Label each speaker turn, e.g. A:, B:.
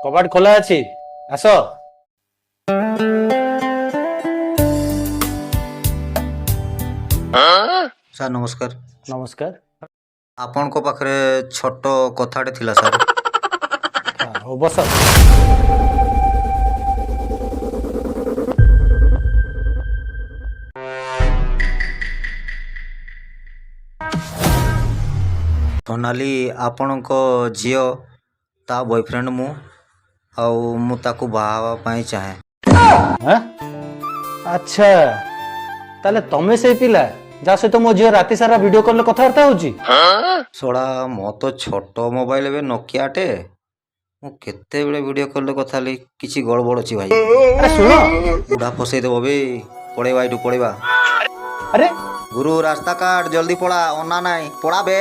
A: कबाट खोला अछि आस।
B: ସାର୍ ନମସ୍କାର।
A: नमस्कार।
B: ଆପଣଙ୍କ ପାଖରେ ଛୋଟ କଥାଟେ ଥିଲା ସାର୍।
A: हो बस।
B: ସୋନାଲି ଆପଣଙ୍କ ଝିଅ ତା ବୟଫ୍ରେଣ୍ଡ ମୁଁ ଆଉ ମୁଁ ତାକୁ ବାହା ହେବା ପାଇଁ ଚାହେଁ।
A: हाँ? अच्छा ताले तमे से पिला जा सहित मो झियो राति सारा वीडियो कॉल कथबार्ता होची।
B: ଶଳା ମୋ ତ ଛୋଟ ମୋବାଇଲ ଏବେ ନୋକିଆଟେ, ମୁଁ କେତେବେଳେ ଭିଡ଼ିଓ କଲ୍ରେ କଥା ହେଲି କିଛି ଗଡ଼ବଡ଼ ଅଛି ଭାଇ।
A: अरे सुनो।
B: ବୁଢ଼ା ଫସେଇ ଦେବ ବେ। ପଳେଇବା ଏଇଠୁ ପଳେଇବା।
A: अरे
B: ଗୁରୁ ରାସ୍ତା କାଟ, ଜଲ୍ଦି ପଳା, ଅନା ନାଇଁ ପଳା ବେ।